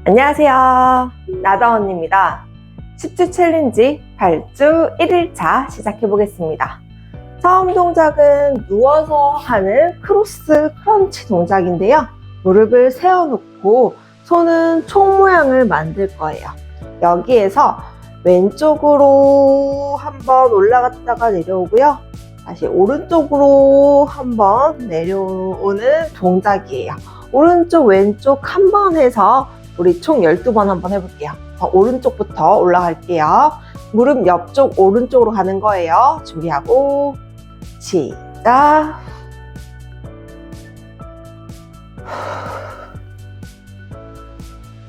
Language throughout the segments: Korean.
안녕하세요. 나다언니입니다. 10주 챌린지 8주 1일차 시작해 보겠습니다. 처음 동작은 누워서 하는 크로스 크런치 동작인데요. 무릎을 세워놓고 손은 총 모양을 만들 거예요. 여기에서 왼쪽으로 한번 올라갔다가 내려오고요. 다시 오른쪽으로 한번 내려오는 동작이에요. 오른쪽 왼쪽 한 번 해서 우리 총 12번 한번 해볼게요. 오른쪽부터 올라갈게요. 무릎 옆쪽 오른쪽으로 가는 거예요. 준비하고 시작.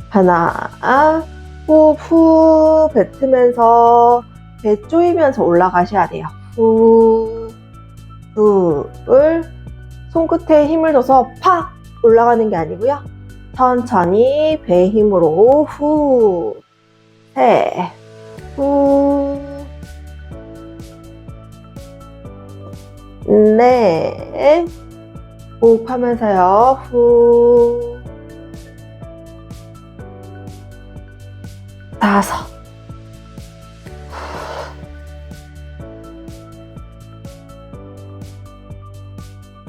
하나, 호흡 후 뱉으면서 배 조이면서 올라가셔야 돼요. 후, 둘, 손끝에 힘을 줘서 팍 올라가는 게 아니고요. 천천히 배 힘으로 후, 셋, 후, 넷, 호흡하면서요. 후, 다섯,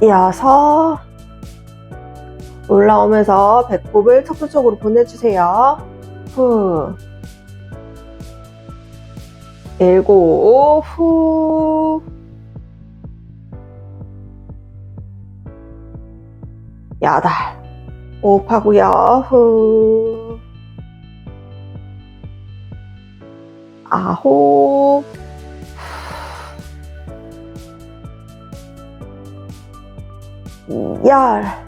여섯, 올라오면서 배꼽을 척추 쪽으로 보내주세요. 후, 일곱, 후, 여덟, 호흡하고요. 후, 아홉, 열.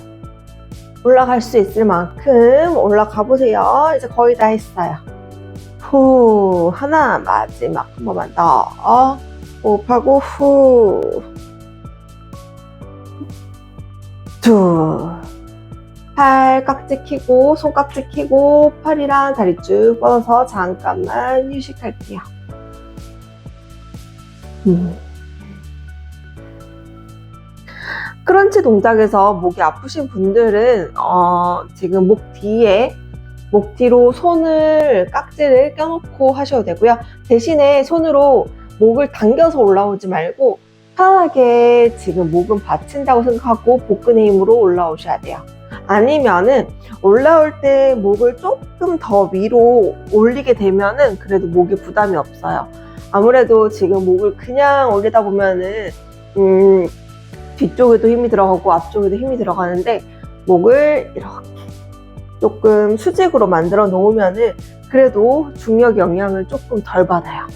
올라갈 수 있을 만큼 올라가 보세요. 이제 거의 다 했어요. 후, 하나, 마지막 한 번만 더. 호흡하고 후, 둘, 팔 깍지 켜고 손깍지 켜고 팔이랑 다리 쭉 뻗어서 잠깐만 휴식할게요. 크런치 동작에서 목이 아프신 분들은 지금 목 뒤로 손을 깍지를 껴놓고 하셔도 되고요. 대신에 손으로 목을 당겨서 올라오지 말고 편하게 지금 목은 받친다고 생각하고 복근의 힘으로 올라오셔야 돼요. 아니면은 올라올 때 목을 조금 더 위로 올리게 되면은 그래도 목에 부담이 없어요. 아무래도 지금 목을 그냥 올리다 보면은 뒤쪽에도 힘이 들어가고 앞쪽에도 힘이 들어가는데 목을 이렇게 조금 수직으로 만들어 놓으면은 그래도 중력 영향을 조금 덜 받아요.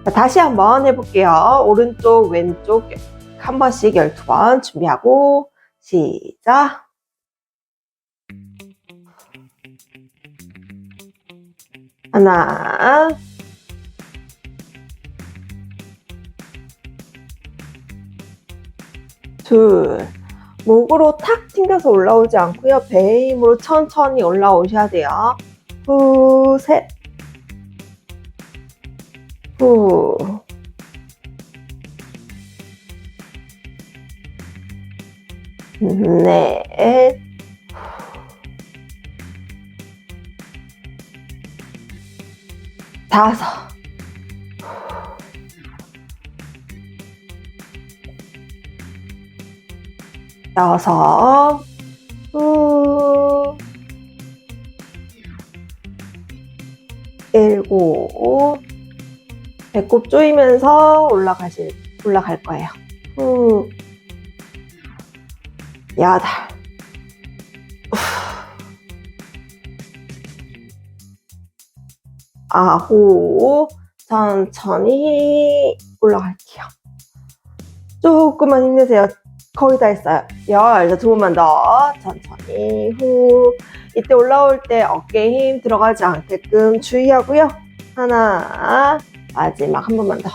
자, 다시 한번 해볼게요. 오른쪽 왼쪽 한 번씩 12번 준비하고 시작. 하나, 둘, 목으로 탁 튕겨서 올라오지 않고요. 배의 힘으로 천천히 올라오셔야 돼요. 후, 셋, 후, 넷, 다섯, 여섯, 후, 일곱, 배꼽 조이면서 올라갈 거예요. 후, 여덟, 아홉, 천천히 올라갈게요. 조금만 힘내세요. 거의 다 했어요. 열, 두 번만 더 천천히 후. 이때 올라올 때 어깨에 힘 들어가지 않게끔 주의하고요. 하나, 마지막 한 번만 더.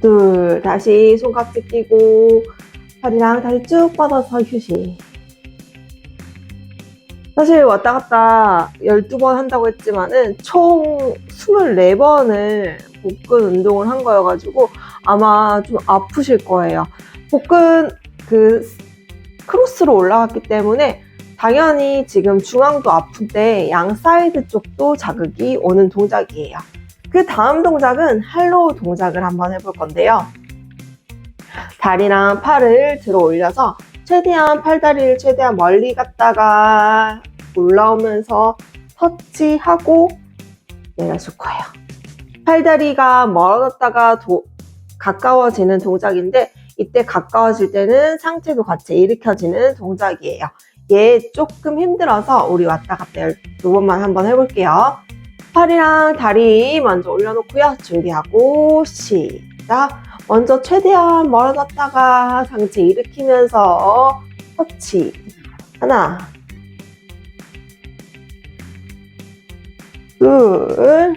둘, 다시 손깍지 끼고 팔이랑 다리 쭉 뻗어서 휴식. 사실 왔다 갔다 12번 한다고 했지만은 총 24번을 복근 운동을 한 거여가지고 아마 좀 아프실 거예요. 복근 크로스로 올라갔기 때문에 당연히 지금 중앙도 아픈데 양 사이드 쪽도 자극이 오는 동작이에요. 그 다음 동작은 할로우 동작을 한번 해볼 건데요. 다리랑 팔을 들어 올려서 최대한 팔다리를 최대한 멀리 갔다가 올라오면서 터치하고 내려줄 거예요. 팔다리가 멀어졌다가 가까워지는 동작인데 이때 가까워질 때는 상체도 같이 일으켜지는 동작이에요. 얘 조금 힘들어서 우리 왔다 갔다 12번만 한번 해볼게요. 팔이랑 다리 먼저 올려놓고요. 준비하고 시작! 먼저 최대한 멀어졌다가 상체 일으키면서 터치. 하나, 둘,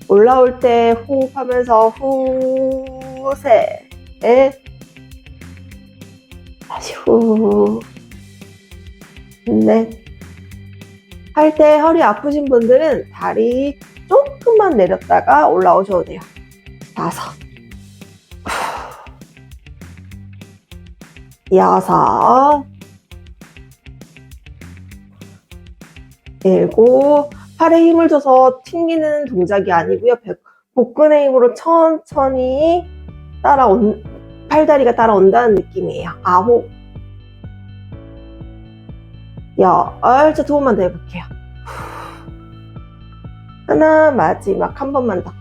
올라올 때 호흡하면서 후, 셋, 다시 후, 넷. 할 때 허리 아프신 분들은 다리 조금만 내렸다가 올라오셔도 돼요. 다섯, 여섯, 일곱. 팔에 힘을 줘서 튕기는 동작이 아니고요. 복근의 힘으로 천천히 팔다리가 따라온다는 느낌이에요. 아홉, 열. 자, 두 번만 더 해볼게요. 하나, 마지막 한 번만 더.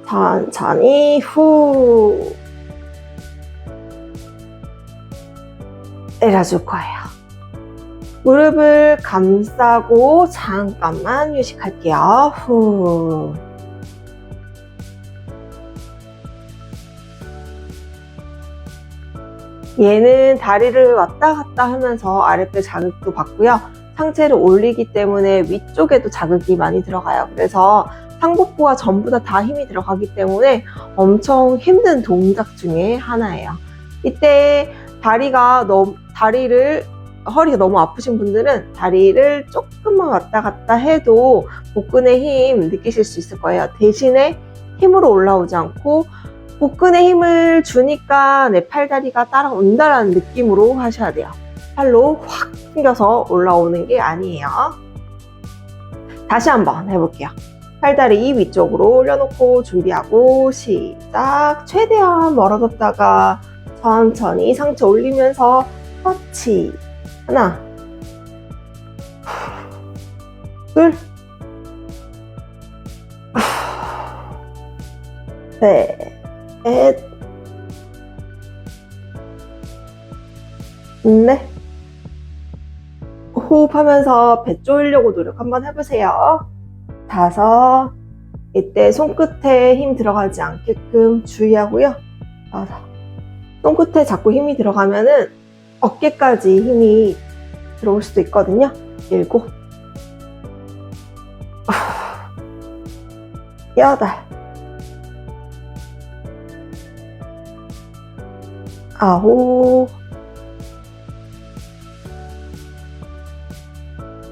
천천히 후 내려줄 거예요. 무릎을 감싸고 잠깐만 휴식할게요. 후. 얘는 다리를 왔다 갔다 하면서 아랫배 자극도 받고요. 상체를 올리기 때문에 위쪽에도 자극이 많이 들어가요. 그래서 상복부가 전부 다 힘이 들어가기 때문에 엄청 힘든 동작 중에 하나예요. 이때 허리가 너무 아프신 분들은 다리를 조금만 왔다 갔다 해도 복근의 힘 느끼실 수 있을 거예요. 대신에 힘으로 올라오지 않고 복근에 힘을 주니까 내 팔다리가 따라온다라는 느낌으로 하셔야 돼요. 팔로 확 당겨서 올라오는 게 아니에요. 다시 한번 해볼게요. 팔다리 위쪽으로 올려놓고 준비하고 시작! 최대한 멀어졌다가 천천히 상체 올리면서 터치. 하나, 둘, 셋, 넷. 호흡하면서 배 조이려고 노력 한번 해보세요. 다섯. 이때 손끝에 힘 들어가지 않게끔 주의하고요. 여섯. 손끝에 자꾸 힘이 들어가면은 어깨까지 힘이 들어올 수도 있거든요. 일곱, 여덟, 아홉,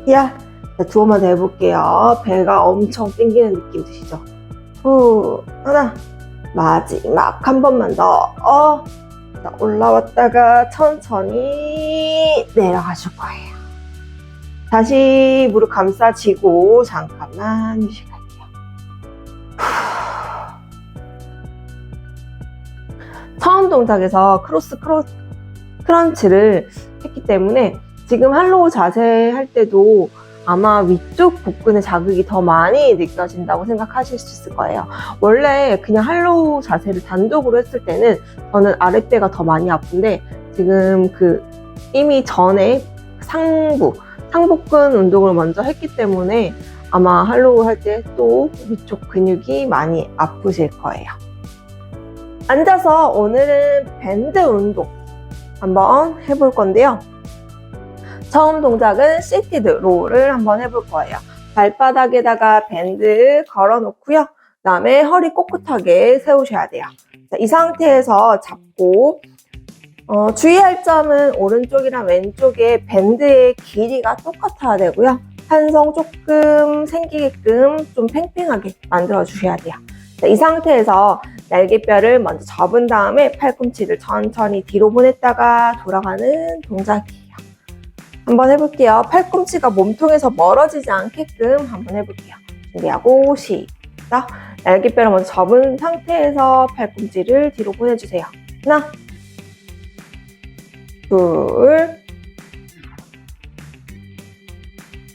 열. 두 번만 더 해볼게요. 배가 엄청 땡기는 느낌 드시죠? 후, 하나, 마지막 한 번만 더. 올라왔다가 천천히 내려가실 거예요. 다시 무릎 감싸지고 잠깐만 휴식할게요. 처음 동작에서 크로스 크런치를 했기 때문에 지금 할로우 자세 할 때도 아마 위쪽 복근의 자극이 더 많이 느껴진다고 생각하실 수 있을 거예요. 원래 그냥 할로우 자세를 단독으로 했을 때는 저는 아랫배가 더 많이 아픈데 지금 이미 전에 상복근 운동을 먼저 했기 때문에 아마 할로우 할 때 또 위쪽 근육이 많이 아프실 거예요. 앉아서 오늘은 밴드 운동 한번 해볼 건데요. 처음 동작은 시티드 롤을 한번 해볼 거예요. 발바닥에다가 밴드 걸어 놓고요. 그 다음에 허리 꼿꼿하게 세우셔야 돼요. 자, 이 상태에서 잡고 주의할 점은 오른쪽이랑 왼쪽의 밴드의 길이가 똑같아야 되고요. 탄성 조금 생기게끔 좀 팽팽하게 만들어 주셔야 돼요. 자, 이 상태에서 날개뼈를 먼저 접은 다음에 팔꿈치를 천천히 뒤로 보냈다가 돌아가는 동작이에요. 한번 해볼게요. 팔꿈치가 몸통에서 멀어지지 않게끔 한번 해볼게요. 준비하고 시작. 날개뼈를 먼저 접은 상태에서 팔꿈치를 뒤로 보내주세요. 하나, 둘,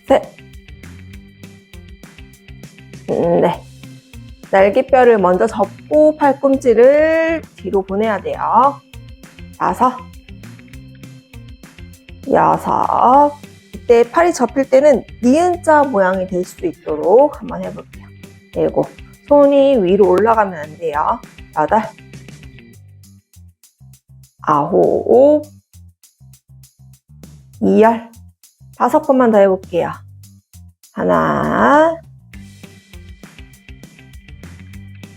셋, 넷. 날개뼈를 먼저 접고 팔꿈치를 뒤로 보내야 돼요. 다섯, 여섯. 이때 팔이 접힐 때는 니은자 모양이 될 수 있도록 한번 해볼게요. 일곱. 손이 위로 올라가면 안 돼요. 여덟, 아홉, 열. 5번만 더 해볼게요. 하나,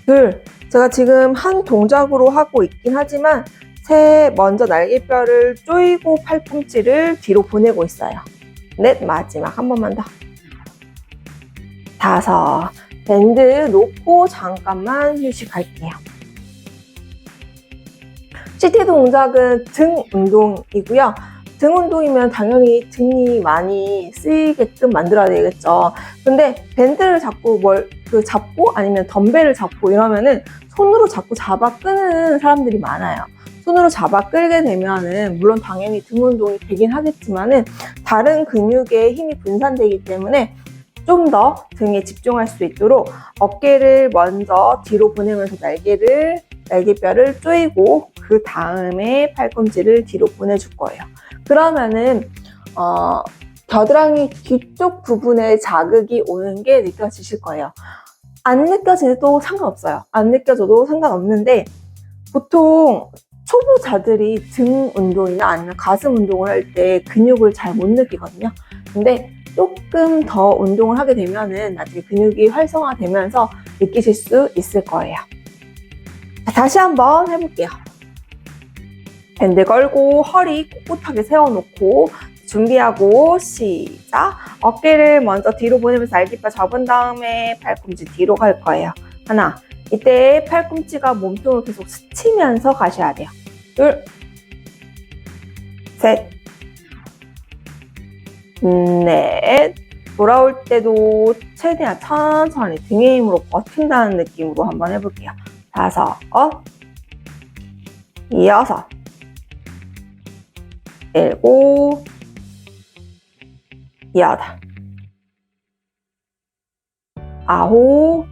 둘. 제가 지금 한 동작으로 하고 있긴 하지만 셋. 먼저 날개뼈를 조이고 팔꿈치를 뒤로 보내고 있어요. 넷. 마지막 한 번만 더. 다섯. 밴드 놓고 잠깐만 휴식할게요. CT 동작은 등 운동이고요. 등 운동이면 당연히 등이 많이 쓰이게끔 만들어야 되겠죠. 근데 밴드를 자꾸 잡고 아니면 덤벨을 잡고 이러면은 손으로 자꾸 잡아 끄는 사람들이 많아요. 손으로 잡아 끌게 되면은 물론 당연히 등 운동이 되긴 하겠지만은 다른 근육에 힘이 분산되기 때문에 좀 더 등에 집중할 수 있도록 어깨를 먼저 뒤로 보내면서 날개뼈를 조이고 그 다음에 팔꿈치를 뒤로 보내줄 거예요. 그러면은 겨드랑이 뒤쪽 부분에 자극이 오는 게 느껴지실 거예요. 안 느껴지도 상관없어요. 안 느껴져도 상관없는데 보통 초보자들이 등 운동이나 아니면 가슴 운동을 할 때 근육을 잘 못 느끼거든요. 근데 조금 더 운동을 하게 되면은 나중에 근육이 활성화되면서 느끼실 수 있을 거예요. 다시 한번 해볼게요. 밴드 걸고 허리 꼿꼿하게 세워놓고 준비하고 시작. 어깨를 먼저 뒤로 보내면서 날개뼈 접은 다음에 팔꿈치 뒤로 갈 거예요. 하나. 이때 팔꿈치가 몸통을 계속 스치면서 가셔야 돼요. 둘, 셋, 넷. 돌아올 때도 최대한 천천히 등의 힘으로 버틴다는 느낌으로 한번 해볼게요. 다섯, 여섯, 일곱, 여덟, 아홉,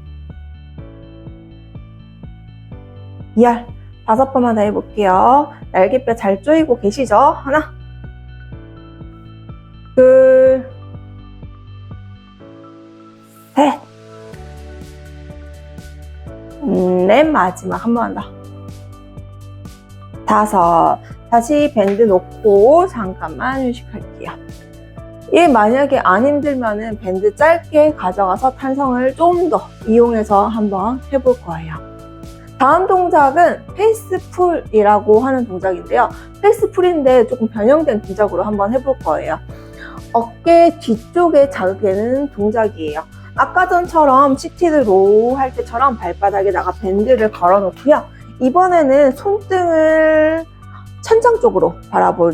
열. 5번만 더 해볼게요. 날개뼈 잘 조이고 계시죠? 하나, 둘, 셋, 넷. 마지막 한 번 더. 다섯. 다시 밴드 놓고 잠깐만 휴식할게요. 이게 만약에 안 힘들면은 밴드 짧게 가져가서 탄성을 좀 더 이용해서 한번 해볼 거예요. 다음 동작은 페이스풀이라고 하는 동작인데요. 페이스풀인데 조금 변형된 동작으로 한번 해볼 거예요. 어깨 뒤쪽에 자극되는 동작이에요. 아까 전처럼 시티드 로우 할 때처럼 발바닥에다가 밴드를 걸어 놓고요. 이번에는 손등을 천장 쪽으로 바라볼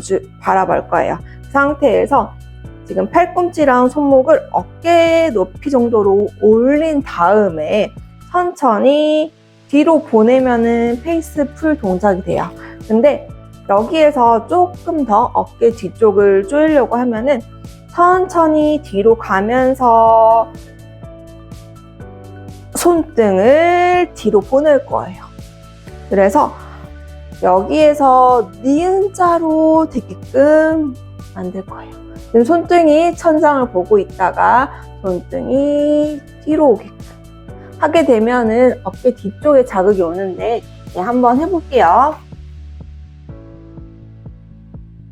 거예요. 그 상태에서 지금 팔꿈치랑 손목을 어깨 높이 정도로 올린 다음에 천천히 뒤로 보내면은 페이스풀 동작이 돼요. 근데 여기에서 조금 더 어깨 뒤쪽을 조이려고 하면은 천천히 뒤로 가면서 손등을 뒤로 보낼 거예요. 그래서 여기에서 니은자로 되게끔 만들 거예요. 지금 손등이 천장을 보고 있다가 손등이 뒤로 오게끔 하게 되면은 어깨 뒤쪽에 자극이 오는데 한번 해볼게요.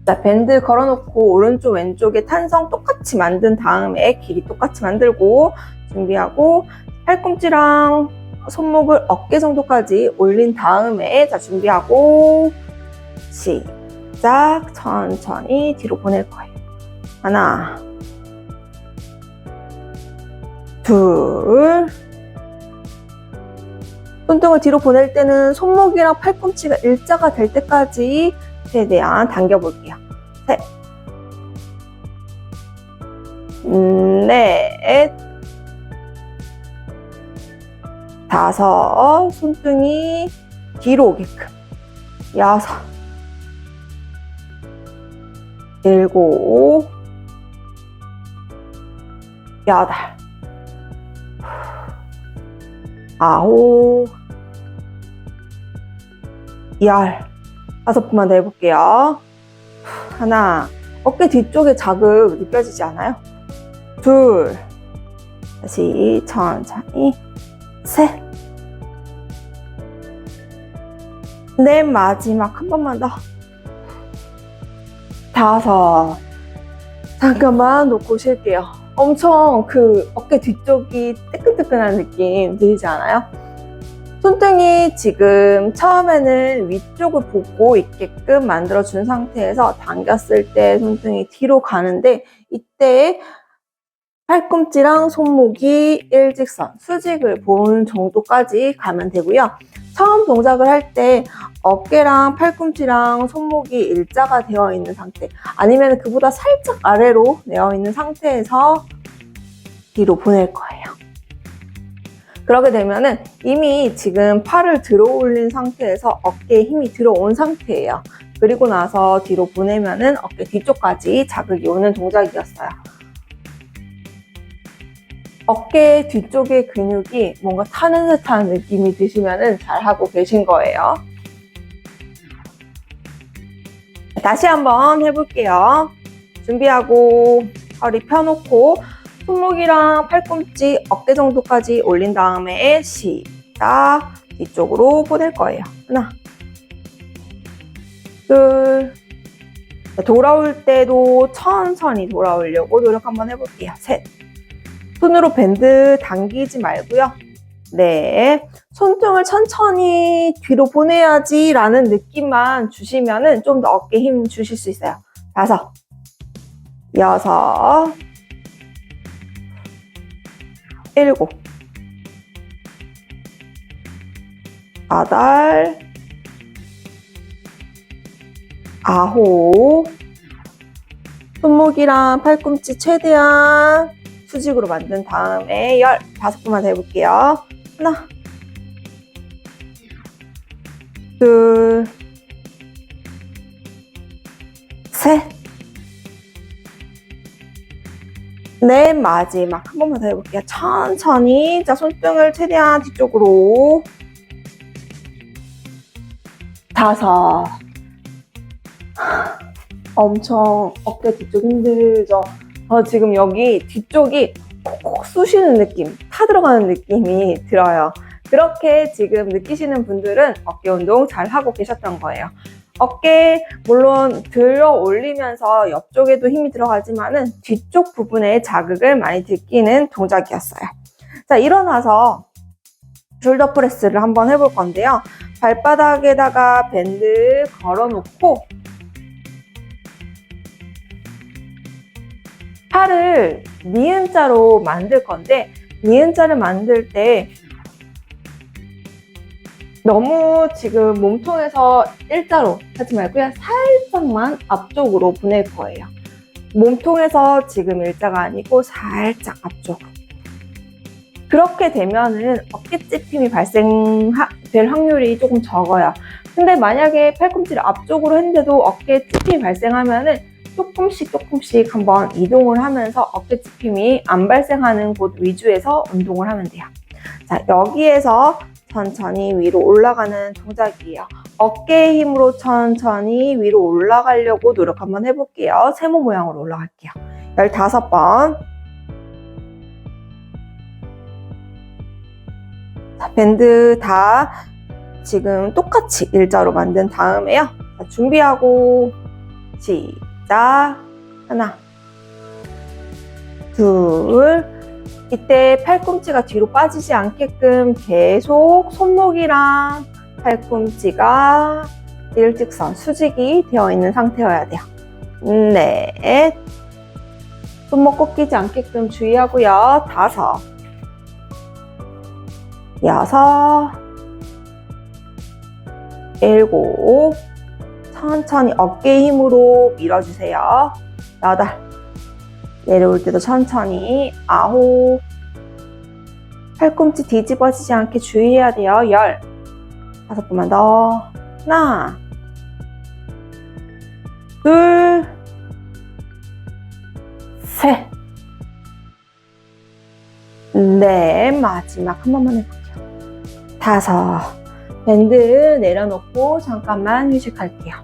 자, 밴드 걸어놓고 오른쪽 왼쪽에 탄성 똑같이 만든 다음에 길이 똑같이 만들고 준비하고 팔꿈치랑 손목을 어깨 정도까지 올린 다음에 자 준비하고 시작. 천천히 뒤로 보낼 거예요. 하나, 둘, 손등을 뒤로 보낼 때는 손목이랑 팔꿈치가 일자가 될 때까지 최대한 당겨볼게요. 셋, 넷, 다섯, 손등이 뒤로 오게끔. 여섯, 일곱, 여덟, 아홉, 열. 5분만 더 해볼게요. 하나, 어깨 뒤쪽에 자극 느껴지지 않아요? 둘, 다시 천천히. 셋, 넷, 마지막 한 번만 더. 다섯. 잠깐만 놓고 쉴게요. 엄청 그 어깨 뒤쪽이 뜨끈뜨끈한 느낌 들지 않아요? 손등이 지금 처음에는 위쪽을 보고 있게끔 만들어준 상태에서 당겼을 때 손등이 뒤로 가는데, 이때 팔꿈치랑 손목이 일직선, 수직을 보는 정도까지 가면 되고요. 처음 동작을 할 때 어깨랑 팔꿈치랑 손목이 일자가 되어 있는 상태, 아니면 그보다 살짝 아래로 내어 있는 상태에서 뒤로 보낼 거예요. 그러게 되면은 이미 지금 팔을 들어 올린 상태에서 어깨에 힘이 들어온 상태예요. 그리고 나서 뒤로 보내면은 어깨 뒤쪽까지 자극이 오는 동작이었어요. 어깨 뒤쪽의 근육이 뭔가 타는 듯한 느낌이 드시면은 잘하고 계신 거예요. 다시 한번 해볼게요. 준비하고 허리 펴놓고 손목이랑 팔꿈치 어깨 정도까지 올린 다음에 시작. 뒤쪽으로 보낼 거예요. 하나, 둘, 돌아올 때도 천천히 돌아오려고 노력 한번 해볼게요. 셋, 손으로 밴드 당기지 말고요. 네, 손등을 천천히 뒤로 보내야지 라는 느낌만 주시면은 좀 더 어깨 힘 주실 수 있어요. 다섯, 여섯, 일곱, 여덟, 아홉, 손목이랑 팔꿈치 최대한 수직으로 만든 다음에 15분만 더 해볼게요. 하나, 둘, 셋, 넷, 마지막 한 번만 더 해볼게요. 천천히. 자, 손등을 최대한 뒤쪽으로. 다섯. 엄청 어깨 뒤쪽 힘들죠? 지금 여기 뒤쪽이 콕콕 쑤시는 느낌, 타 들어가는 느낌이 들어요. 그렇게 지금 느끼시는 분들은 어깨 운동 잘 하고 계셨던 거예요. 어깨 물론 들어 올리면서 옆쪽에도 힘이 들어가지만은 뒤쪽 부분에 자극을 많이 느끼는 동작이었어요. 자, 일어나서 숄더 프레스를 한번 해볼 건데요. 발바닥에다가 밴드 걸어놓고 팔을 니은자로 만들 건데, 니은자를 만들 때 너무 지금 몸통에서 일자로 하지 말고요. 살짝만 앞쪽으로 보낼 거예요. 몸통에서 지금 일자가 아니고 살짝 앞쪽으로. 그렇게 되면은 어깨 찝힘이 발생될 확률이 조금 적어요. 근데 만약에 팔꿈치를 앞쪽으로 했는데도 어깨 찝힘이 발생하면은 조금씩 한번 이동을 하면서 어깨 찝힘이 안 발생하는 곳 위주에서 운동을 하면 돼요. 자, 여기에서 천천히 위로 올라가는 동작이에요. 어깨의 힘으로 천천히 위로 올라가려고 노력 한번 해볼게요. 세모 모양으로 올라갈게요. 15번. 자, 밴드 다 지금 똑같이 일자로 만든 다음에요. 자, 준비하고 시작. 하나, 둘. 이때 팔꿈치가 뒤로 빠지지 않게끔 계속 손목이랑 팔꿈치가 일직선, 수직이 되어 있는 상태여야 돼요. 넷, 손목 꺾이지 않게끔 주의하고요. 다섯, 여섯, 일곱. 천천히 어깨 힘으로 밀어주세요. 여덟. 내려올 때도 천천히. 아홉. 팔꿈치 뒤집어지지 않게 주의해야 돼요. 열. 다섯 번만 더. 하나. 둘. 셋. 넷. 마지막 한 번만 해볼게요. 다섯. 밴드 내려놓고 잠깐만 휴식할게요.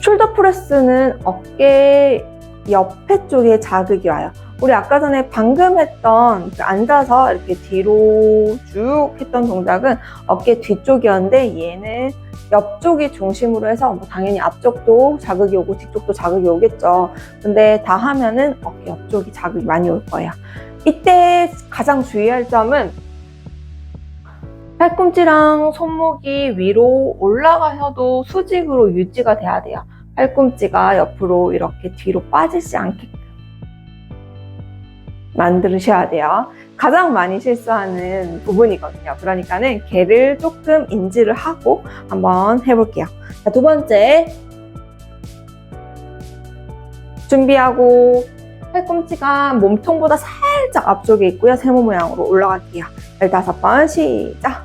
숄더 프레스는 어깨 옆에 쪽에 자극이 와요. 우리 아까 전에 방금 했던 앉아서 이렇게 뒤로 쭉 했던 동작은 어깨 뒤쪽이었는데 얘는 옆쪽이 중심으로 해서 뭐 당연히 앞쪽도 자극이 오고 뒤쪽도 자극이 오겠죠. 근데 다 하면은 어깨 옆쪽이 자극이 많이 올 거예요. 이때 가장 주의할 점은 팔꿈치랑 손목이 위로 올라가셔도 수직으로 유지가 돼야 돼요. 팔꿈치가 옆으로 이렇게 뒤로 빠지지 않게끔 만드셔야 돼요. 가장 많이 실수하는 부분이거든요. 그러니까는 걔를 조금 인지를 하고 한번 해볼게요. 자, 두 번째. 준비하고 팔꿈치가 몸통보다 살짝 앞쪽에 있고요. 세모 모양으로 올라갈게요. 15번 시작.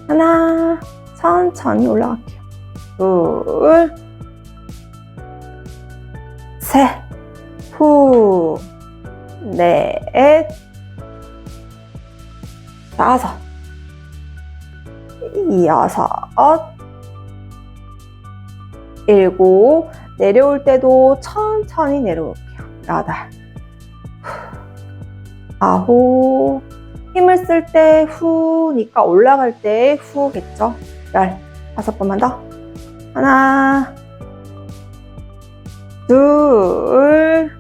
하나, 천천히 올라갈게요. 둘, 셋, 후, 넷, 다섯, 여섯, 일곱. 내려올 때도 천천히 내려올게요. 여덟, 아홉. 힘을 쓸 때 후니까 올라갈 때 후겠죠. 15번만 더. 하나, 둘,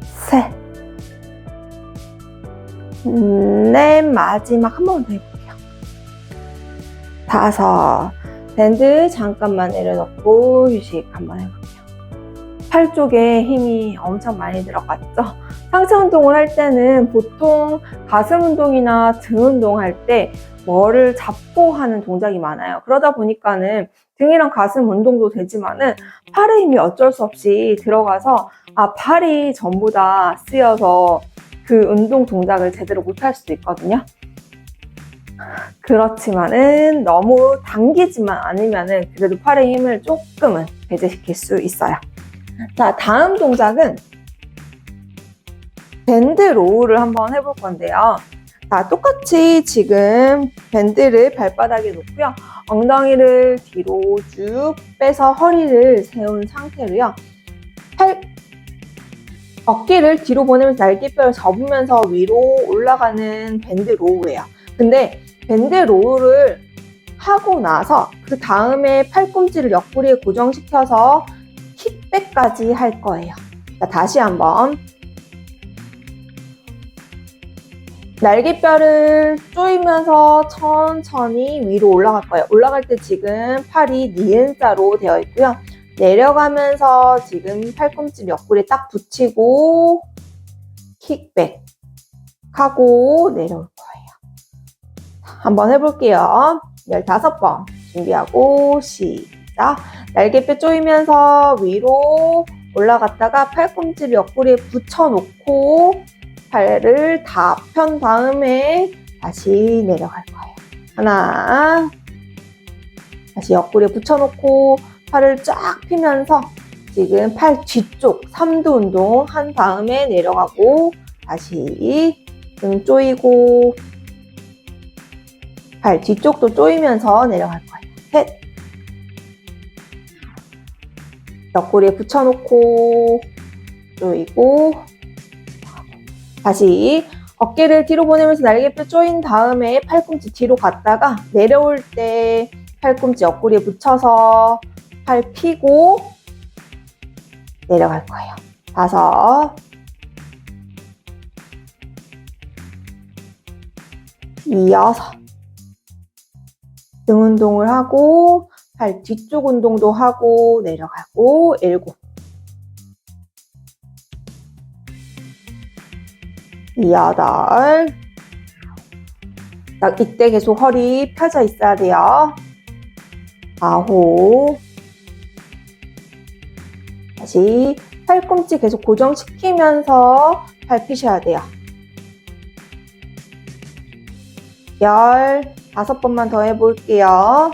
셋, 넷. 마지막 한 번 더 해볼게요. 다섯. 밴드 잠깐만 내려놓고 휴식 한번 해볼게요. 팔 쪽에 힘이 엄청 많이 들어갔죠. 상체 운동을 할 때는 보통 가슴 운동이나 등 운동할 때 뭐를 잡고 하는 동작이 많아요. 그러다 보니까는 등이랑 가슴 운동도 되지만은 팔의 힘이 어쩔 수 없이 들어가서 팔이 전부 다 쓰여서 그 운동 동작을 제대로 못할 수도 있거든요. 그렇지만은 너무 당기지만 않으면은 그래도 팔의 힘을 조금은 배제시킬 수 있어요. 자, 다음 동작은 밴드 로우를 한번 해볼 건데요. 자, 똑같이 지금 밴드를 발바닥에 놓고요. 엉덩이를 뒤로 쭉 빼서 허리를 세운 상태로요. 어깨를 뒤로 보내면서 날개뼈를 접으면서 위로 올라가는 밴드 로우예요. 근데 밴드 로우를 하고 나서 그 다음에 팔꿈치를 옆구리에 고정시켜서 킥백까지 할 거예요. 자, 다시 한번. 날개뼈를 조이면서 천천히 위로 올라갈 거예요. 올라갈 때 지금 팔이 니은자로 되어 있고요. 내려가면서 지금 팔꿈치 옆구리에 딱 붙이고 킥백 하고 내려올 거예요. 한번 해볼게요. 15번 준비하고 시작. 날개뼈 조이면서 위로 올라갔다가 팔꿈치를 옆구리에 붙여놓고 팔을 다 편 다음에 다시 내려갈 거예요. 하나, 다시 옆구리에 붙여놓고 팔을 쫙 펴면서 지금 팔 뒤쪽 3두 운동 한 다음에 내려가고 다시 등 조이고 팔 뒤쪽도 조이면서 내려갈 거예요. 셋, 옆구리에 붙여놓고 조이고 다시 어깨를 뒤로 보내면서 날개뼈 조인 다음에 팔꿈치 뒤로 갔다가 내려올 때 팔꿈치 옆구리에 붙여서 팔 펴고 내려갈 거예요. 5, 6, 등 운동을 하고 팔 뒤쪽 운동도 하고 내려가고 7, 8, 딱 이때 계속 허리 펴져 있어야 돼요. 9. 다시 팔꿈치 계속 고정시키면서 발 펴셔야 돼요. 15번만 더 해볼게요.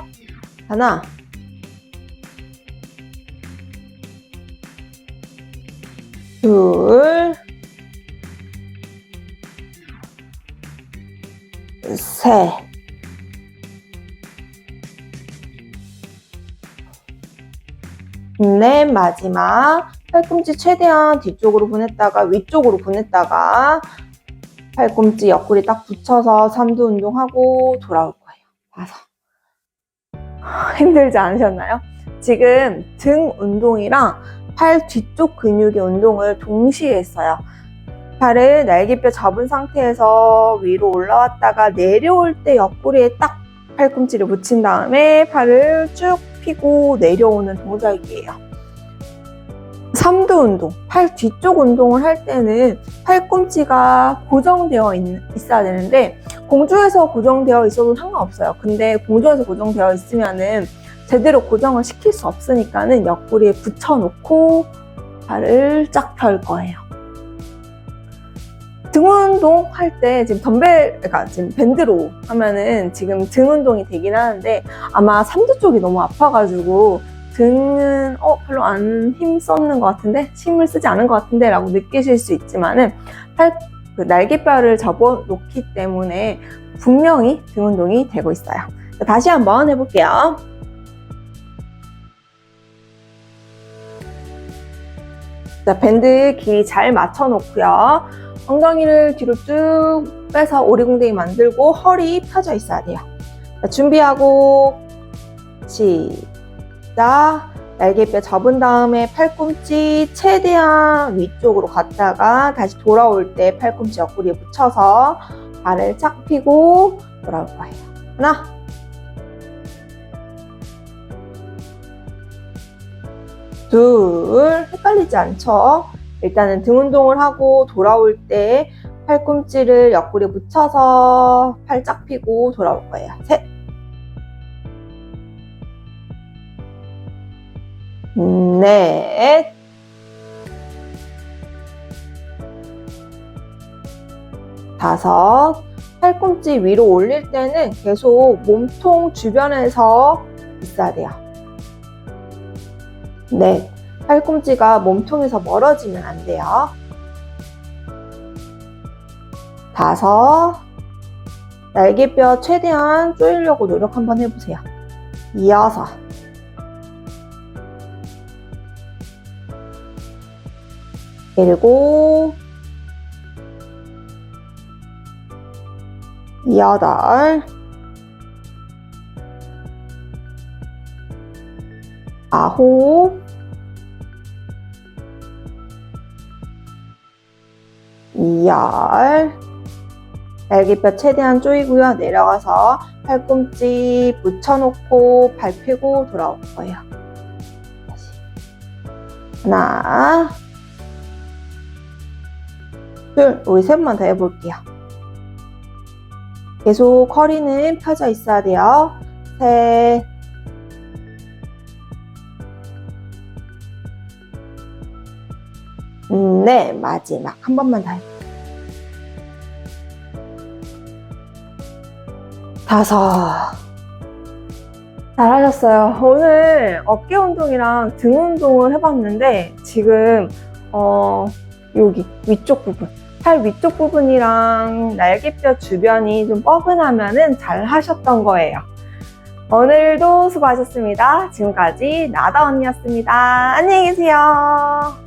하나, 둘, 셋, 넷. 마지막 팔꿈치 최대한 뒤쪽으로 보냈다가 위쪽으로 보냈다가 팔꿈치 옆구리 딱 붙여서 삼두 운동하고 돌아올 거예요. 5. 힘들지 않으셨나요? 지금 등 운동이랑 팔 뒤쪽 근육의 운동을 동시에 했어요. 팔을 날개뼈 접은 상태에서 위로 올라왔다가 내려올 때 옆구리에 딱 팔꿈치를 붙인 다음에 팔을 쭉 펴고 내려오는 동작이에요. 삼두 운동, 팔 뒤쪽 운동을 할 때는 팔꿈치가 고정되어 있어야 되는데 공중에서 고정되어 있어도 상관없어요. 근데 공중에서 고정되어 있으면은 제대로 고정을 시킬 수 없으니까는 옆구리에 붙여놓고 발을 쫙 펼 거예요. 등 운동 할 때 지금 그러니까 지금 밴드로 하면은 지금 등 운동이 되긴 하는데 아마 삼두 쪽이 너무 아파가지고 등은 별로 안 힘 썼는 것 같은데, 힘을 쓰지 않은 것 같은데 라고 느끼실 수 있지만은 그 날개뼈를 접어놓기 때문에 분명히 등 운동이 되고 있어요. 다시 한번 해볼게요. 자, 밴드 길이 잘 맞춰놓고요. 엉덩이를 뒤로 쭉 빼서 오리궁뎅이 만들고 허리 펴져 있어야 돼요. 자, 준비하고 시작. 날개뼈 접은 다음에 팔꿈치 최대한 위쪽으로 갔다가 다시 돌아올 때 팔꿈치 옆구리에 붙여서 발을 착 펴고 돌아올 거예요. 하나, 둘. 헷갈리지 않죠? 일단은 등 운동을 하고 돌아올 때 팔꿈치를 옆구리에 붙여서 팔 쫙 펴고 돌아올 거예요. 셋, 넷, 다섯. 팔꿈치 위로 올릴 때는 계속 몸통 주변에서 있어야 돼요. 넷. 팔꿈치가 몸통에서 멀어지면 안 돼요. 다섯. 날개뼈 최대한 조이려고 노력 한번 해보세요. 여섯. 일곱. 여덟. 아홉. 열. 날개뼈 최대한 조이고요. 내려가서 팔꿈치 붙여놓고 발 펴고 돌아올 거예요. 다시. 하나, 둘. 우리 세 번만 더 해볼게요. 계속 허리는 펴져 있어야 돼요. 셋, 넷. 마지막 한 번만 더 해볼게요. 다섯. 잘하셨어요. 오늘 어깨 운동이랑 등 운동을 해봤는데 지금 여기 위쪽 부분, 팔 위쪽 부분이랑 날개뼈 주변이 좀 뻐근하면은 잘 하셨던 거예요. 오늘도 수고하셨습니다. 지금까지 나다 언니였습니다. 안녕히 계세요.